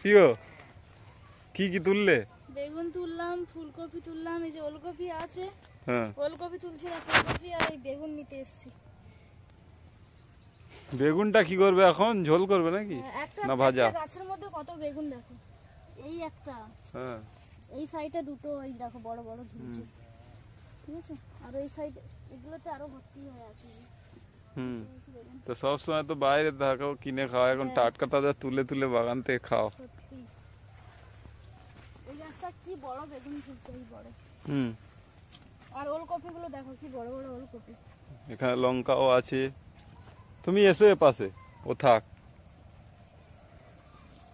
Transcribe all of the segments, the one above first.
কি গো, কি কি তুললে? বেগুন তুললাম, ফুলকপি তুললাম, এই যে ওলকপি আছে। হ্যাঁ, ওলকপি তুলছি না, ফুলকপি আর এই বেগুন নিতে এসেছি। বেগুনটা কি করবে এখন? ঝোল করবে নাকি না ভাজা? গাছের মধ্যে কত বেগুন দেখো, এই একটা, হ্যাঁ, এই সাইডে দুটো, এই দেখো বড় বড় ঝুলছে, ঠিক আছে? আর এই সাইডে এগুলোতে আরো ভর্তি হয়ে আছে। তো সব সময় তো বাইরে থাকো, কিনে খাও, এখন টাটকা তাজা তুলে তুলে বাগান থেকে খাও। সত্যি এই গাছটা কি বড় বেগুন ঝুলছে, এই বড়। আর ওলকপি গুলো দেখো কি বড় বড় ওলকপি। এখানে লঙ্কাও আছে। তুমি এসো এ পাশে, ও থাক।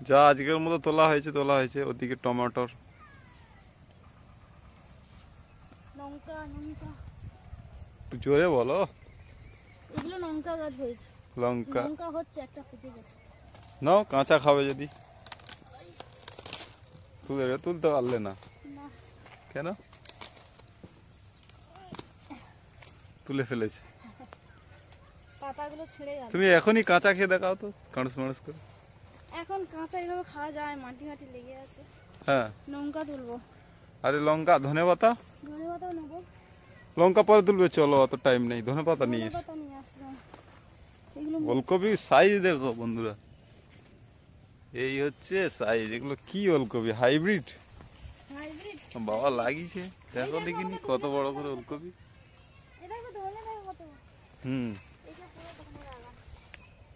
যা আজকের মতো তোলা হয়েছে। ওদিকে টমেটোর, লঙ্কা লঙ্কা একটু জোরে বলো। এগুলো লঙ্কা গাছ হয়েছে। লঙ্কা লঙ্কা হচ্ছে, একটা ফুটে গেছে। নাও, কাঁচা খাবে যদি। তুলতে পারলে না কেন? তুলে ফেলেছে। পাতাগুলো ছেড়ে গেল। তুমি এখনই কাঁচা খেয়ে দেখাও তো, কাঁড়স মাড়স করে। এখন কাঁচা এইভাবে খাওয়া যায়? মাটি মাটি লেগে আছে। হ্যাঁ, লঙ্কা তুলবো। আরে লঙ্কা, ধনে পাতা। ধনে পাতাও নেবো। লঙ্কা পরে তুলবে, চলো, অত টাইম নেই। ধনে পাতা নিয়ে এসো। ওলকপি সাইজ দেখো বন্ধুরা, এই হচ্ছে সাইজ। এগুলো কি ওলকপি? হাইব্রিড। বাবা লাগিয়েছে, দেখো দেখিনি কত বড় করে ওলকপি।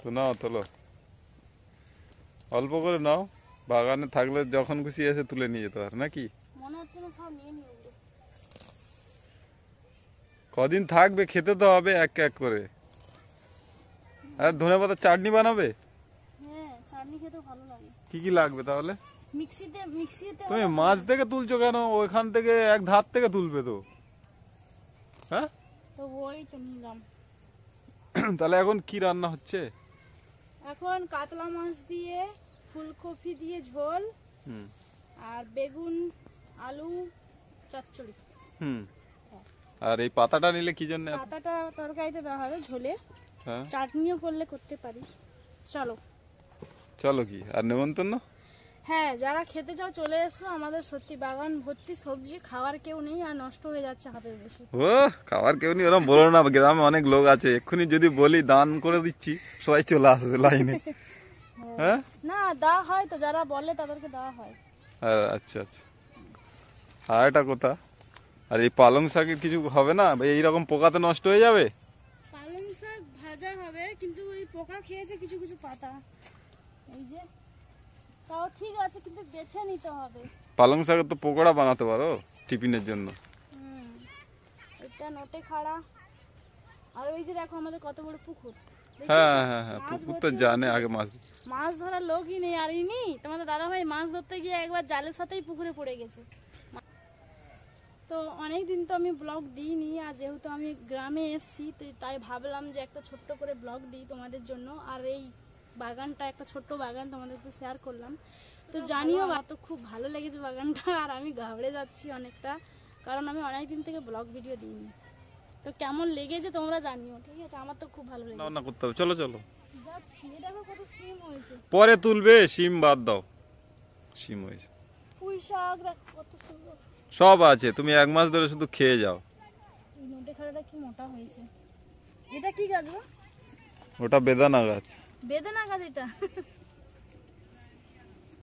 তো নাও, তোলো, অল্প করে নাও। বাগানে থাকলে যখন খুশি এসে তুলে নিয়ে যেতে পারে নাকি? কদিন থাকবে, খেতে তো হবে এক এক করে। আর ধনে পাতা চাটনি বানাবে? হ্যাঁ, চাটনি খেতে ভালো লাগে। কি কি লাগবে তাহলে? মিক্সিতে তুমি মাছ থেকে তুলছো কেন? ওইখান থেকে এক ধার থেকে তুলবে তো। হ্যাঁ, তো ওই তো নিলাম। তাহলে এখন কি রান্না হচ্ছে? এখন কাতলা মাছ দিয়ে, ফুলকপি দিয়ে ঝোল, আর বেগুন আলু চচ্চড়ি। আর এই পাতাটা নিলে কি জন্য? পাতাটা তরকারিতে দেওয়া হবে, ঝোলে। হ্যাঁ, চাটনিও করলে করতে পারি। চলো চলো। কি আর নেমন্তন্ন? হ্যাঁ, যারা খেতে চাও চলে এসো। আমাদের সত্যি বাগান ভর্তি সবজি, খাওয়ার কেউ নেই, আর নষ্ট হয়ে যাচ্ছে হাতের বেশি। ও, খাওয়ার কেউ নেই ওরকম বলো না, গ্রামে অনেক লোক আছে। এক্ষুনি যদি বলি দান করে দিচ্ছি, সবাই চলে আসবে লাইনে। হ্যাঁ, না, দেওয়া হয় তো, যারা বলে তাদেরকে দেওয়া হয়। আচ্ছা আচ্ছা। আর এটা কোথা? আর এই পালং শাকের কিছু হবে না? এইরকম পোকাতে নষ্ট হয়ে যাবে। পালং শাক ভাজা হবে, কিন্তু ওই পোকা খেয়েছে কিছু কিছু পাতা। এই যে, তাও ঠিক আছে, কিন্তু বেছে নিতে হবে। পালং শাকের তো পকোড়া বানাতে পারো টিফিনের জন্য। এটা নটে খাড়া। আর ওই যে দেখো আমাদের কত বড় পুকুর। হ্যাঁ হ্যাঁ হ্যাঁ, পুকুর তো জানে আগে মাছ ধরার লোকই নেই। আর ইনি তোমাদের দাদা ভাই মাছ ধরতে গিয়ে একবার জালের সাথেই পুকুরে পড়ে গেছে। তো অনেকদিন তো আমি ব্লগ দিইনি, আর যেহেতু আমি গ্রামে এসেছি তো তাই ভাবলাম যে একটা ছোট্ট করে ব্লগ দিই তোমাদের জন্য। আর এই বাগানটা একটা ছোট্ট বাগান তোমাদেরকে শেয়ার করলাম। তো জানিও, তো খুব ভালো লেগেছে বাগানটা। আর আমি ঘাবড়ে যাচ্ছি অনেকটা, কারণ আমি অনেকদিন থেকে ব্লগ ভিডিও দিইনি। তো কেমন লেগেছে তোমরা জানিও, ঠিক আছে? আমার তো খুব ভালো লেগেছে। রান্না করতে হবে, চলো চলো। দেখো কত সিম হয়েছে। পরে তুলবে, সিম বাদ দাও। সিম হয়েছে, পুঁই শাক দেখো কত সুন্দর, সব আছে। তুমি এক মাস ধরে শুধু খেয়ে যাও। এই নোটে খাড়াটা কি মোটা হয়েছে। এটা কি গাছ গো? ওটা বেদানা গাছ। বেদানা গাছ এটা।